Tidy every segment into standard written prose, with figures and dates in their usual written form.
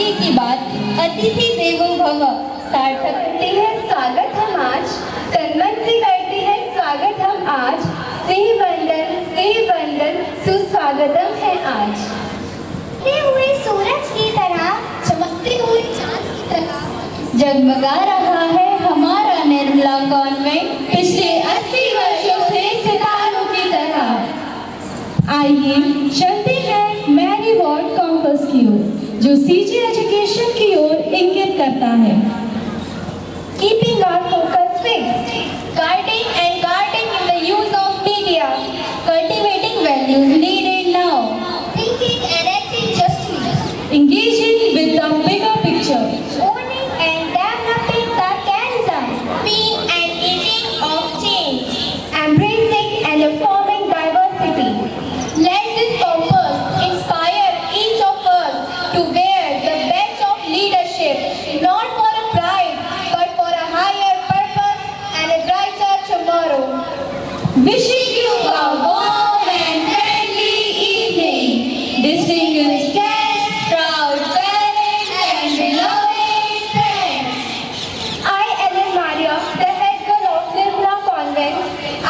आगे की बात, अतिथि देवो भव, सार्थक करते हैं स्वागत हम आज, तन्मन से करते हैं स्वागत हम आज, स्नेह वंदन सुस्वागतम है आज। हुए सूरज की तरह, चमकते हुए चांद की तरह जगमगा रहा है हमारा निर्मला कॉन्वेंट पिछले 80 वर्षों से सितारों की तरह। आइए चलते हैं मैरी वॉर्ड कॉम्पस की ओर, जो सीजी एजुकेशन की ओर इंगित करता है। Keeping our focus fixed, guarding and guarding in the use of media, cultivating values needed now, thinking and acting justice, engaging with the bigger picture, owning and developing the charism, being and aging of change, embracing and reforming diversity. Let this purpose inspire each of us to wear the badge of leadership, not for a pride, but for a higher purpose and a brighter tomorrow. wishing you a warm and friendly evening, distinguished guests, proud parents and beloved friends. I, Ellen Maria, the head girl of Nirmala Convent.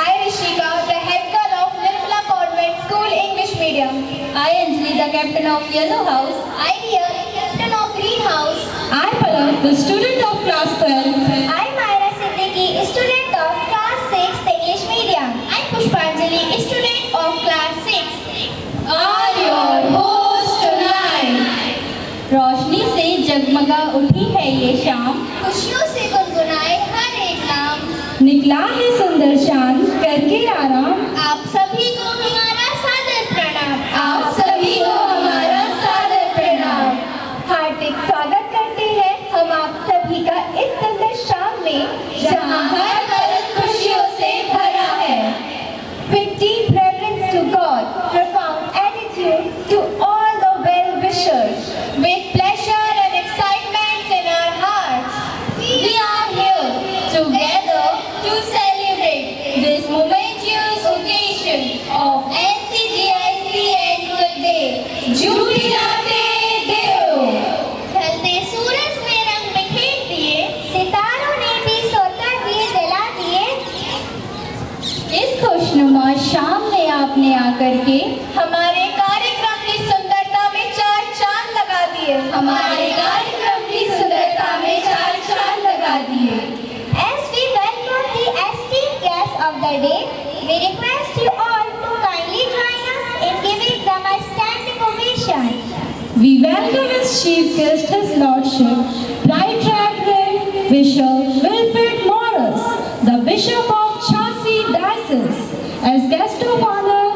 I, Rishika, the head girl of Nirmala Convent School English Medium. I, Anjali, the captain of Yellow House. I, Ria, the captain of Greenhouse. I, Palak, the student of class 12. I, Myra Siddiqui, student of class 6 English Medium. I, Pushpanjali, student of class 6. Are your hosts tonight. रोशनी से जगमगा उठी है ये शाम, खुशियों से गुनगुनाए हर एक नाम। निकला है सुंदर चांद करके आराम। आप सभी को हमारा सादर प्रणाम। आप सभी को हमारा सादर प्रणाम। हार्दिक स्वागत करते हैं हम आप सभी का इस सुंदर शाम में, जहाँ हर पल खुशियों से भरा है। With deep reverence to God, profound attitude to all the well-wishers, with pleasure and excitement in our hearts, We are here together to celebrate this momentous occasion of NCGIC Annual Day. जुबिलाते देव। ढलते सूरज में रंग बिखेर दिए, सितारों ने भी सोता दिए जला दिए। इस खुशनुमा शाम में आपने आकर के हमारे कार्यक्रम की सुंदरता में चार चांद लगा दिए। हमारे कार्यक्रम की सुंदरता में चार चांद लगा दिए। As we welcome the esteemed guests of the day, we request you all to kindly join us in giving them a standing ovation. We welcome as chief guest His Lordship, Right Reverend Bishop Wilfred Morris, the Bishop of Chelsea Diocese. As guest of honor,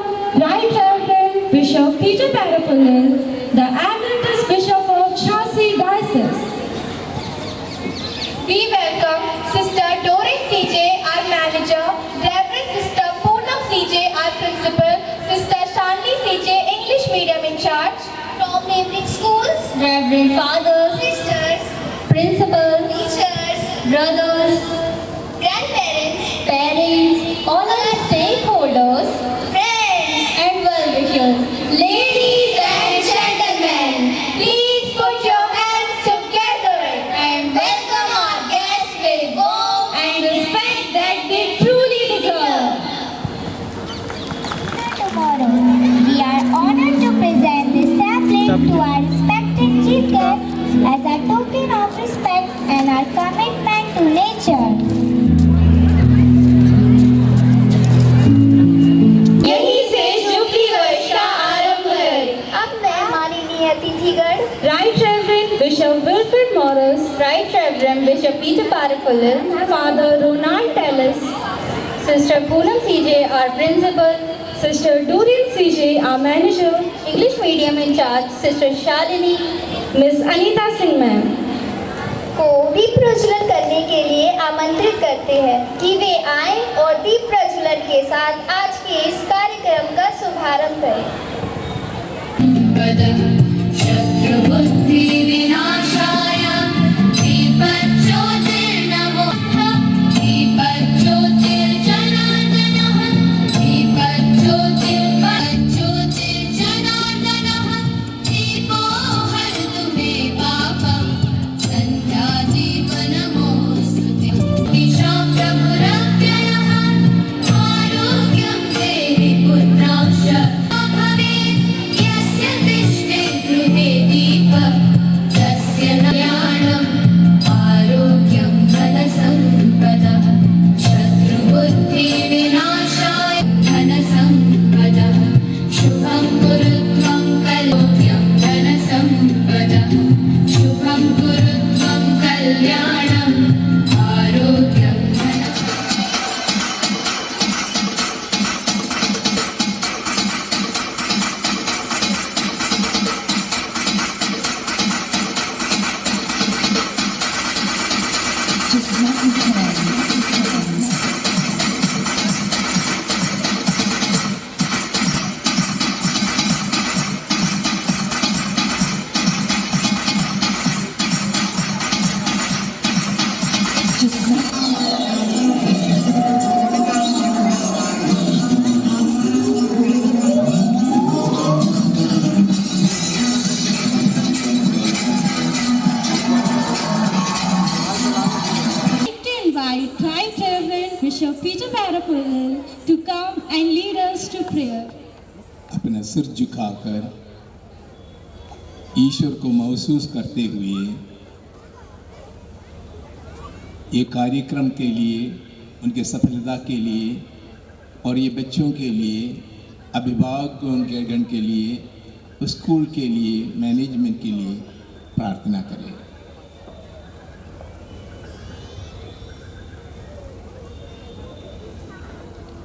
Right Reverend Bishop Peter Parapulil, the Emeritus Bishop of Chelsea Diocese. We welcome Sister Doreen CJ, our manager, Reverend Sister Poonam CJ, our principal, Sister Shanti CJ, English medium in charge, from neighboring schools, Reverend Fathers, sisters, Principals, teachers, brothers, grandparents, parents, all our stakeholders, friends, and well-wishers. Ladies and gentlemen, please put your hands together and welcome our guests with warmth and respect that they truly deserve. tomorrow. We are honored to present this tablet to our respected chief guest as a token of respect and our commitment to nature. यहीं से jubilee वर्ष का आरंभ है। अब मैं माननीय अतिथिगण Right Reverend Bishop Wilfred Morris, Right Reverend Bishop Peter Parapulil, Father Ronald Tellis, Sister Poonam CJ, our principal, Sister Doreen CJ, our manager, English medium in charge, Sister Shalini, Miss Anita Singh ma'am, को दीप प्रज्वलन करने के लिए आमंत्रित करते हैं कि वे आएं और दीप प्रज्वलन के साथ आज के इस कार्यक्रम का शुभारंभ करें। शत्रुबुद्धि विनाशाय दीपज्योतिर्नमोऽस्तु दीपज्योतिर्जनार्दनः दीपज्योतिर्जनार्दनः दीपो हरतु मे पापम् prayer. अपना सिर झुकाकर ईश्वर को महसूस करते हुए ये कार्यक्रम के लिए, उनके सफलता के लिए और ये बच्चों के लिए, अभिभावकों के गण के लिए, स्कूल के लिए, मैनेजमेंट के लिए प्रार्थना करें।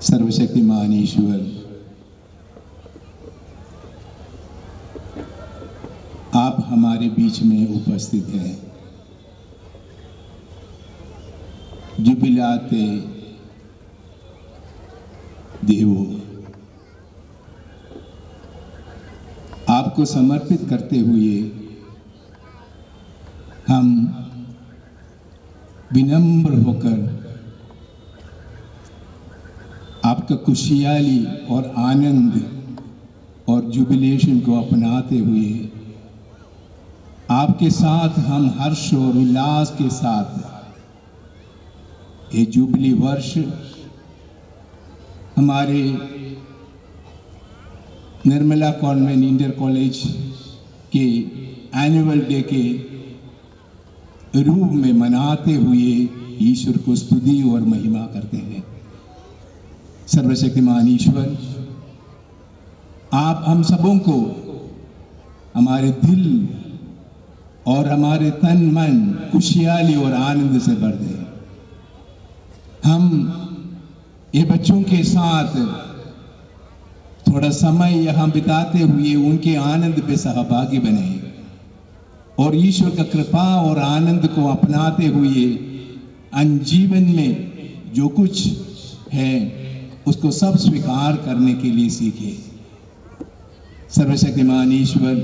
सर्वशक्तिमान ईश्वर, आप हमारे बीच में उपस्थित हैं। जुबिलाते देवो, आपको समर्पित करते हुए हम विनम्र होकर आपका खुशहाली और आनंद और जुबिलेशन को अपनाते हुए आपके साथ हम हर्ष और उल्लास के साथ ये जुबली वर्ष हमारे निर्मला कॉन्वेंट इंटर कॉलेज के एनुअल डे के रूप में मनाते हुए ईश्वर को स्तुति और महिमा करते हैं। सर्वशक्तिमान ईश्वर, आप हम सबों को हमारे दिल और हमारे तन मन खुशहाली और आनंद से भर दें। हम ये बच्चों के साथ थोड़ा समय यहाँ बिताते हुए उनके आनंद में सहभागी बने और ईश्वर का कृपा और आनंद को अपनाते हुए जीवन में जो कुछ है उसको सब स्वीकार करने के लिए सीखे। सर्वशक्तिमान ईश्वर,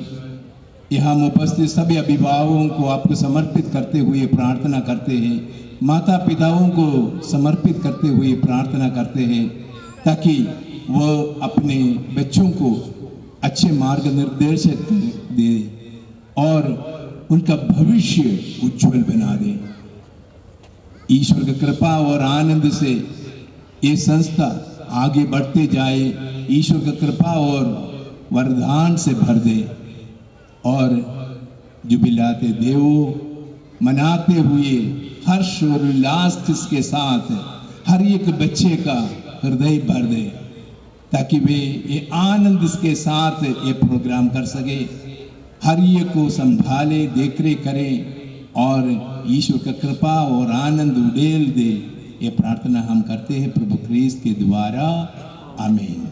यहाँ उपस्थित सभी अभिभावकों को आपको समर्पित करते हुए प्रार्थना करते हैं, माता पिताओं को समर्पित करते हुए प्रार्थना करते हैं ताकि वह अपने बच्चों को अच्छे मार्ग निर्देशित दे और उनका भविष्य उज्जवल बना दे। ईश्वर की कृपा और आनंद से ये संस्था आगे बढ़ते जाए, ईश्वर की कृपा और वरदान से भर दे और जुबिलाते देवो मनाते हुए हर्ष और उल्लास के साथ हर एक बच्चे का हृदय भर दे ताकि वे ये आनंद के साथ ये प्रोग्राम कर सके, हर एक को संभाले, देखरेख करें और ईश्वर का कृपा और आनंद उड़ेल दे। ये प्रार्थना हम करते हैं प्रभु क्रिस्त के द्वारा, आमीन।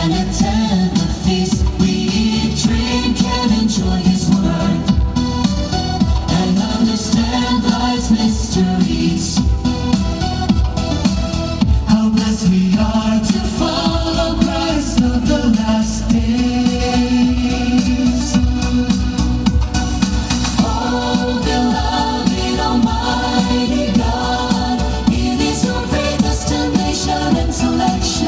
and attend the feast. We eat, drink, and enjoy His word, and understand life's mysteries. How blessed we are to follow Christ of the last days. Oh, beloved Almighty God, it is your predestination and selection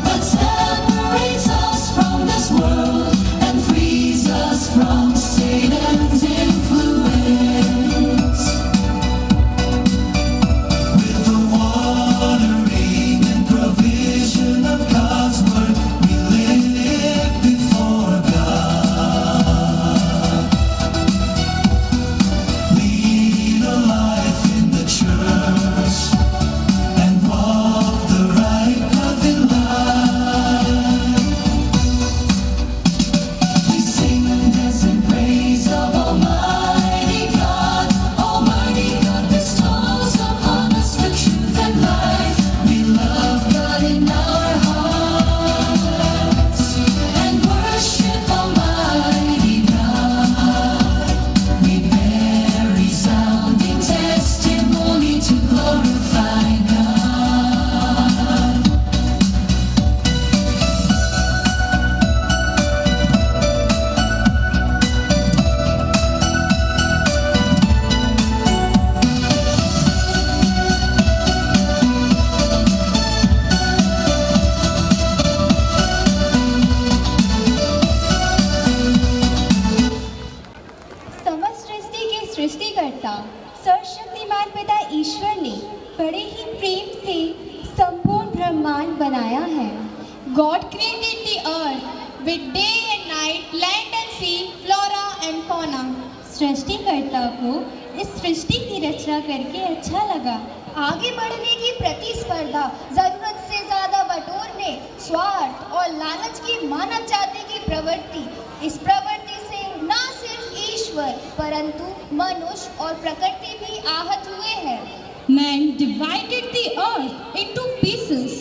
that separates us from this world and frees us from Satan's influence. With the watering and provision of God's word, we live before God. Lead a life in the church and walk the right path in life. We sing and dance in praise of Almighty God. Almighty God bestows upon us the truth and life. We love God in our hearts and worship Almighty God. We bear resounding testimony to glorify God. समस्त सृष्टि के सृष्टिकर्ता सर्वशक्तिमान पिता ईश्वर ने बड़े ही प्रेम से संपूर्ण ब्रह्मांड बनाया है। God created the earth with day and night, land and sea, flora and fauna. सृष्टिकर्ता को इस सृष्टि की रचना करके अच्छा लगा। आगे बढ़ने की प्रतिस्पर्धा, जरूरत से ज्यादा बटोरने, स्वार्थ और लालच की मानव जाति की प्रवृत्ति, इस प्रवृत्ति से न सिर्फ ईश्वर परंतु मनुष्य और प्रकृति भी आहत हुए हैं। Man divided the earth into pieces,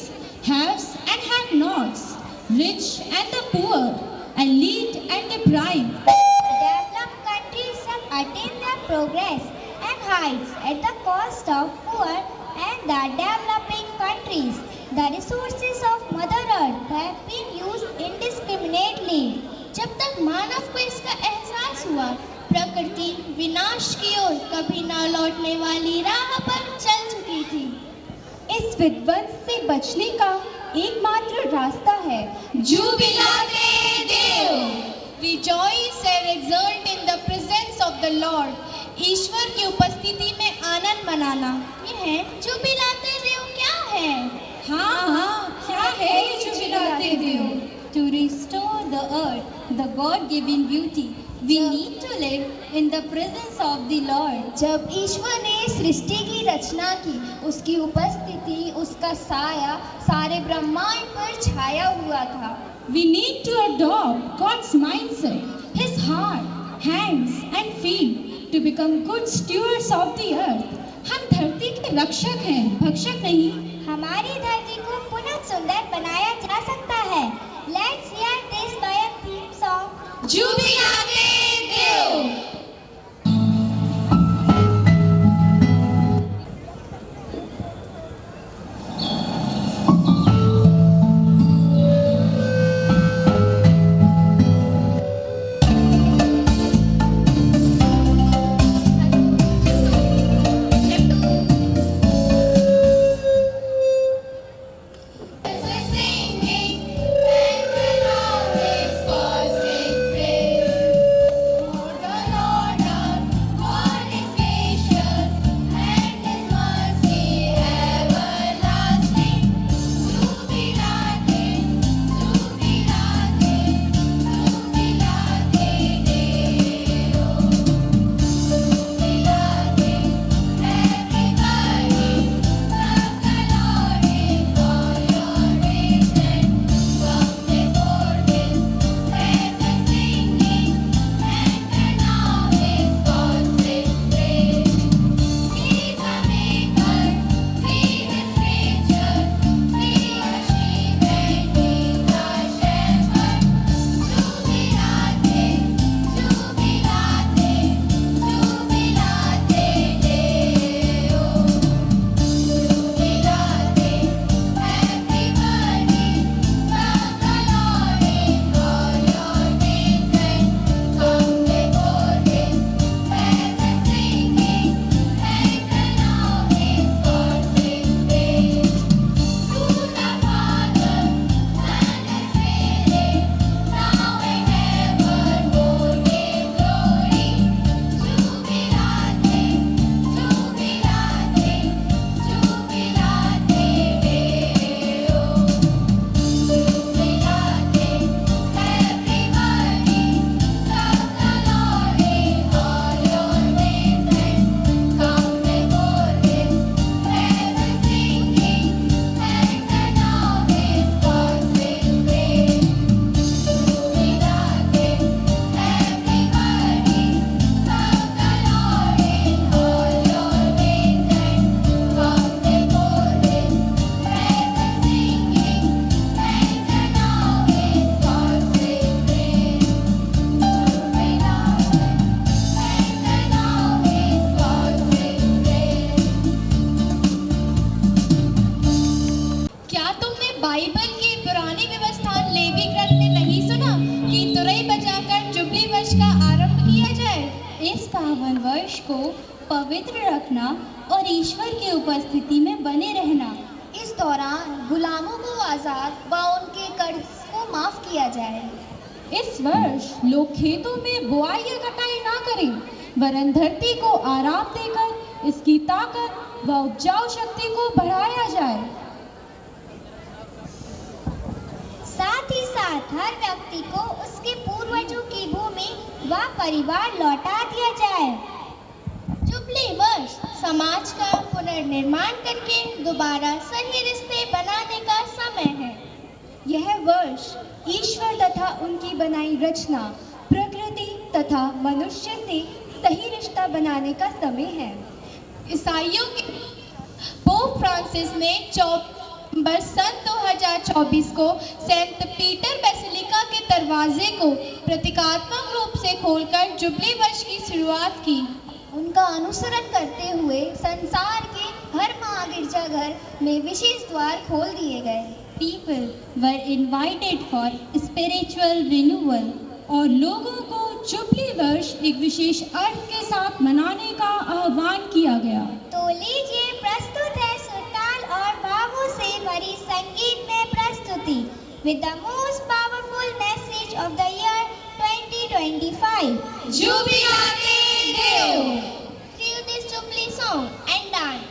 haves and have-nots, rich and the poor, elite and deprived. Developed countries have attained their progress and heights at the cost of poor and the developing countries. The resources of Mother Earth have been used indiscriminately. जब तक मानव को इसका एहसास हुआ, प्रकृति विनाश की ओर कभी न लौटने वाली राह पर चल चुकी थी। इस विध्वंस से बचने का एकमात्र रास्ता है Jubilate Deo. Rejoice and exult in the presence of the Lord. ईश्वर की उपस्थिति में आनंद मनाना। यह जुबिलाते देव क्या है? हाँ, क्या है ये जुबिलाते देव? To restore the earth, the God-given beauty, we need to live in the presence of the Lord. जब ईश्वर ने सृष्टि की रचना की, उसकी उपस्थिति, उसका साया सारे ब्रह्मांड पर छाया हुआ था। We need to adopt God's mindset, His heart, hands and feet to become good stewards of the earth. हम धरती के रक्षक हैं, भक्षक नहीं। हमारी धरती को पुनः सुंदर बनाया जा सकता है। Let's hear this by a theme song. Jubilate Deo. We're singing, and when all its voice we praise. को पवित्र रखना और ईश्वर की उपस्थिति में बने रहना। इस दौरान गुलामों को आज़ाद व उनके कर्ज को माफ किया जाए। इस वर्ष लोग खेतों में बुआई या कटाई ना करें, वरन धरती को आराम देकर इसकी ताकत व उपजाऊ शक्ति को बढ़ाया जाए। साथ ही साथ हर व्यक्ति को उसके पूर्वजों की भूमि व परिवार लौटा दिया जाए। जुबली वर्ष समाज का पुनर्निर्माण करके दोबारा सही रिश्ते बनाने का समय है। यह वर्ष ईश्वर तथा उनकी बनाई रचना, प्रकृति तथा मनुष्य से सही रिश्ता बनाने का समय है। ईसाइयों के पोप फ्रांसिस ने 24 सन 2024 को सेंट पीटर बेसिलिका के दरवाजे को प्रतीकात्मक रूप से खोलकर जुबली वर्ष की शुरुआत की। उनका अनुसरण करते हुए संसार के हर महागिरजाघर में विशेष द्वार खोल दिए गए। People were invited for spiritual renewal और लोगों को जुबली वर्ष एक विशेष अर्थ के साथ मनाने का आह्वान किया गया। तो लीजिए प्रस्तुत है सुरताल और भावों से भरी संगीत में प्रस्तुति with the most powerful message of the year 2025. जुबिलाते Dev. Through this Jubilee song and dance.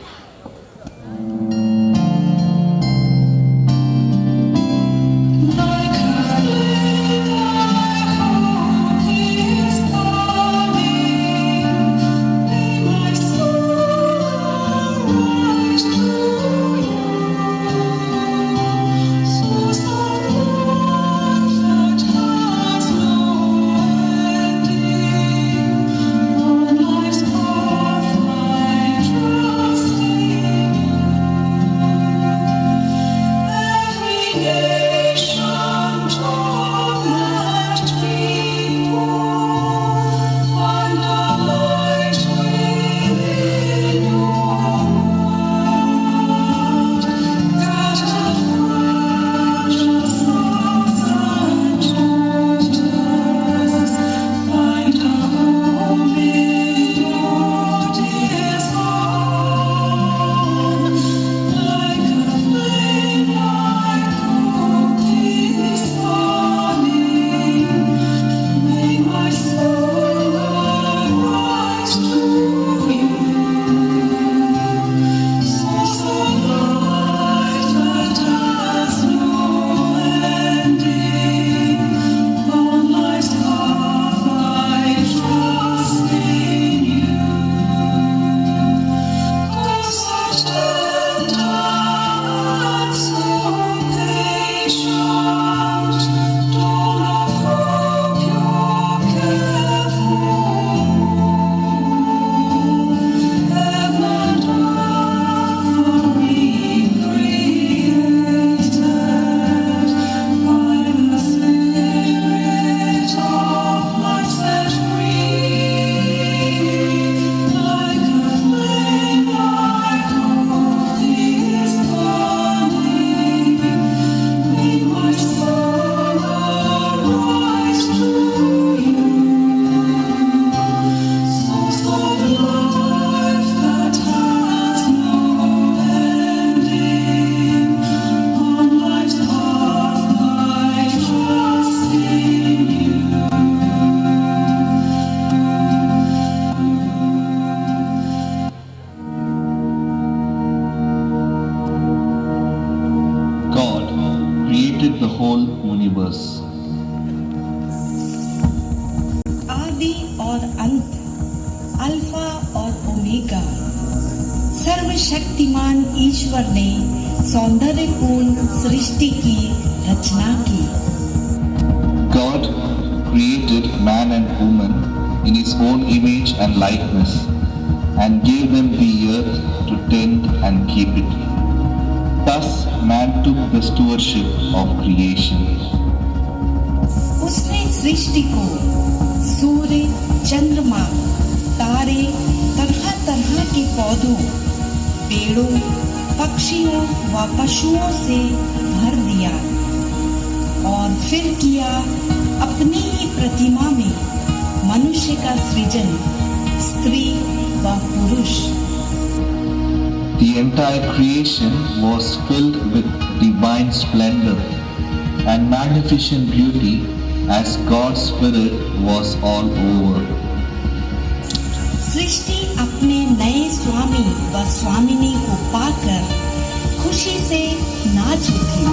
the whole universe. आदि और अंत, अल्फा और ओमेगा, सर्वशक्तिमान ईश्वर ने सौंदर्यपूर्ण सृष्टि की रचना की। God created man and woman in his own image and likeness and gave them the earth to tend and keep it. Thus man took the stewardship of creation. उसने सृष्टि को सूर्य, चंद्रमा, तारे, तरह तरह के पौधों, पेड़ों, पक्षियों व पशुओं से भर दिया और फिर किया अपनी ही प्रतिमा में मनुष्य का सृजन, स्त्री व पुरुष। The entire creation was filled with divine splendor and magnificent beauty as God's Spirit was all over. सृष्टि अपने नए स्वामी व स्वामिनी को पाकर खुशी से नाच उठी।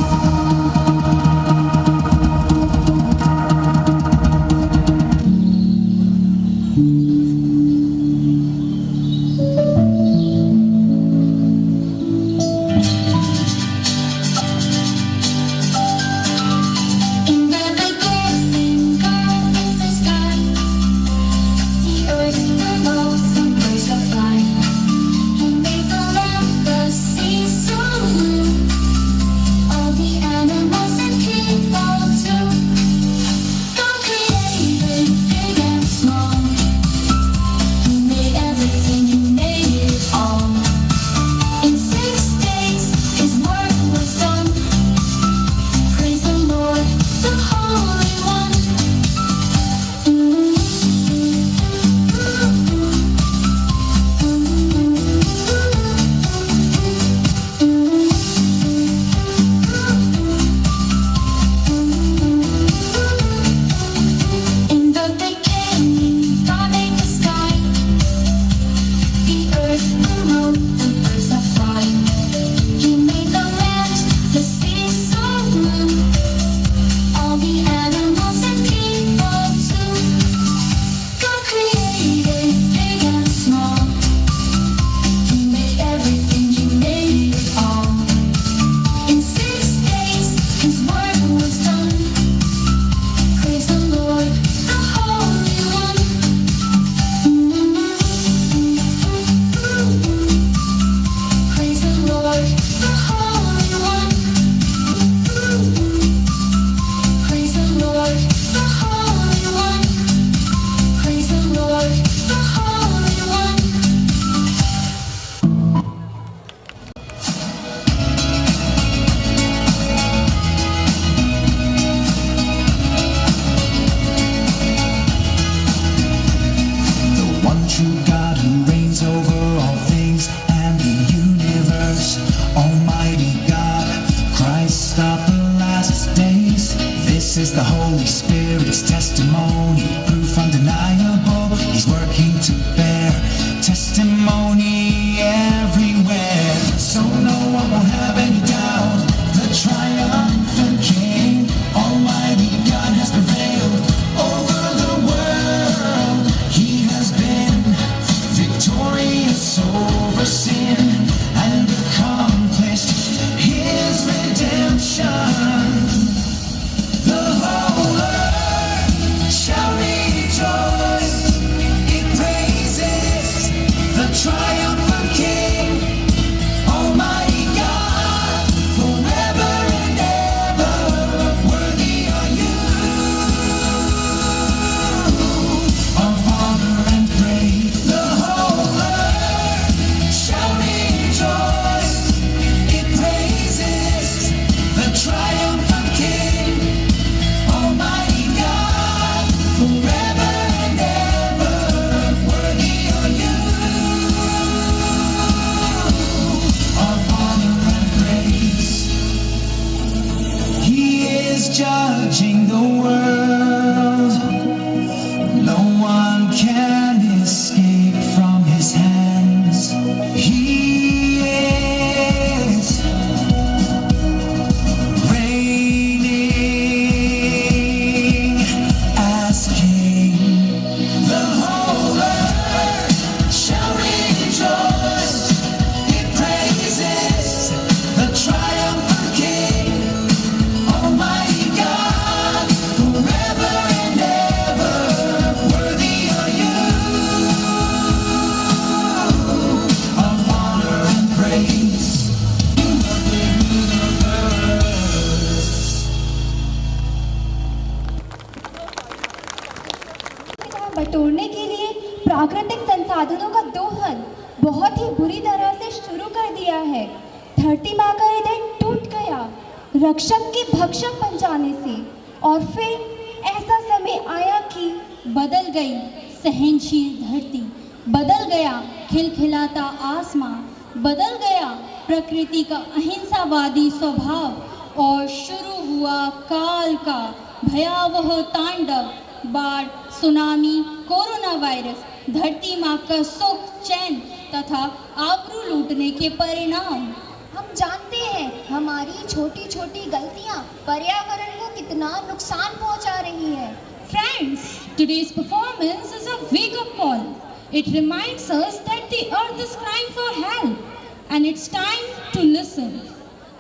In the beginning, God in the sky, the earth, the moon, the birds that fly. He made the land, the sea so blue, all the animals and people too. God created big and small. He made everything, He made it all. In 6 days, His work was done. Praise the Lord, the Holy One. In the beginning, God made the sky, the earth, the moon, the birds that fly. He made the land, the sea so blue, all the animals and people too. God created big and small. He made everything, He made it all. In 6 days, His work was done. Praise the Lord, the Holy One. Praise the Lord, the Holy One. Praise the Lord, the Holy One. Praise the Lord, the Holy One. The one true God who reigns over all things and the universe, Almighty God, Christ of the last days. This is the Holy Spirit's testimony, proof undeniable. He's working to bear testimony everywhere, so no one will have any doubt. The triumphant King, Almighty God, has prevailed over the world. He has been victorious over sin and accomplished His redemption. The whole earth shall rejoice in praises, the triumphant King, Almighty God, forever and ever. Worthy are you of honor and praise. The whole earth shall rejoice in praises, the triumphant King, Almighty God, forever and ever. Worthy are you of honor and praise. He is judging the world. No one can escape from His hands. He is reigning as King. The whole earth shall rejoice in praises, the triumphant King, Almighty God, forever and ever. Worthy are you of honor and praise. बटोरने के लिए प्राकृतिक संसाधनों का दोहन बहुत ही बुरी तरह से शुरू कर दिया है। धरती माँ का हृदय टूट गया रक्षक के भक्षक बन जाने से, और फिर ऐसा समय आया कि बदल गई सहनशील धरती बदल गया खिलखिलाता आसमां, बदल गया प्रकृति का अहिंसावादी स्वभाव और शुरू हुआ काल का भयावह तांडव। बाढ़, सुनामी, कोरोना वायरस, धरती माँ का सुख, चैन तथा आबरू लूटने के परिणाम। हम जानते हैं हमारी छोटी छोटी गलतियाँ पर्यावरण को कितना नुकसान पहुँचा रही है। Friends, today's performance is a wake-up call. It reminds us that the earth is crying for help and it's time to listen.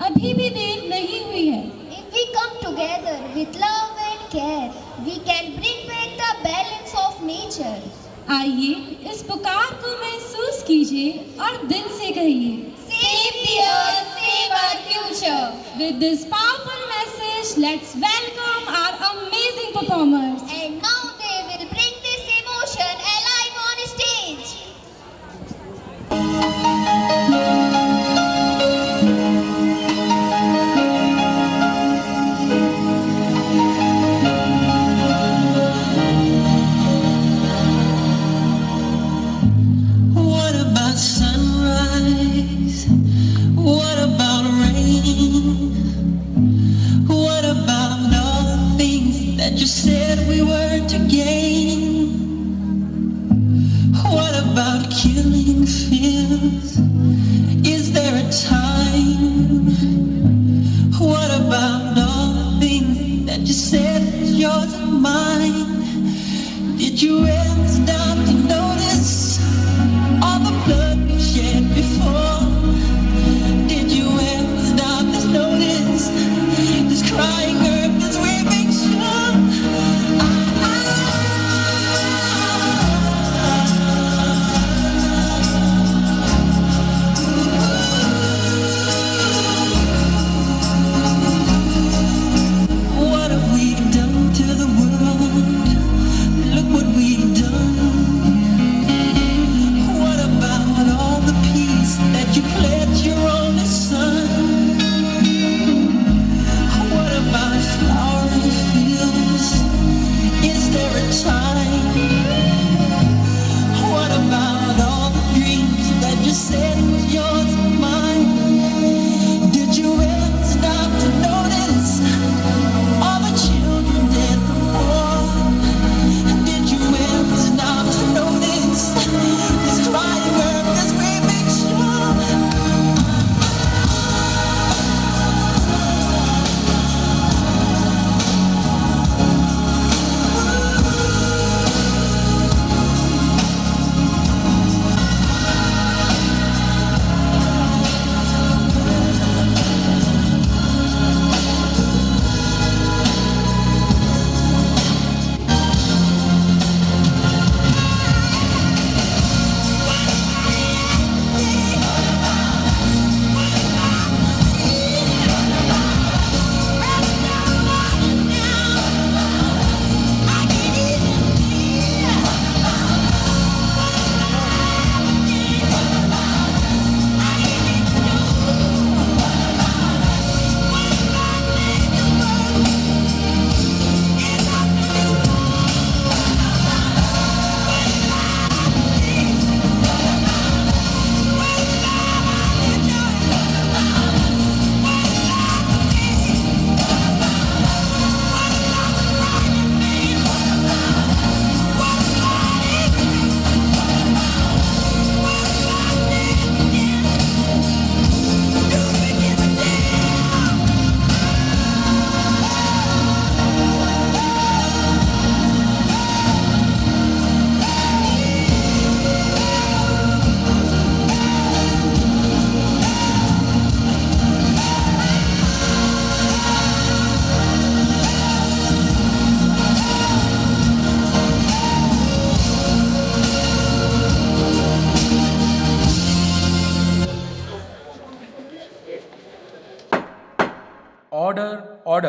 अभी भी देर नहीं हुई है। If we come together with love and care, we can bring back the balance of nature. आइए इस पुकार को महसूस कीजिए और दिल से कहिए, Save the earth, save our future. With this powerful message, let's welcome our amazing performers. And now they will bring this emotion alive on stage. What about sunrise? What about rain? What about all the things that you said we were to gain? What about killing fears? Is there a time? What about all the things that you said was yours and mine? Did you ever stop to notice all the blood we shed before? Did you ever stop to notice this crying earth, this weeping shore? What have we done to the world? Look what we've done. What about all the peace that you pledged your only son? What about flowering fields? Is there a time? What about all the dreams that you said was yours and mine? Did you ever stop to notice all the children dead from war? Did you ever stop to notice this crying earth, this weeping shore? Order, order.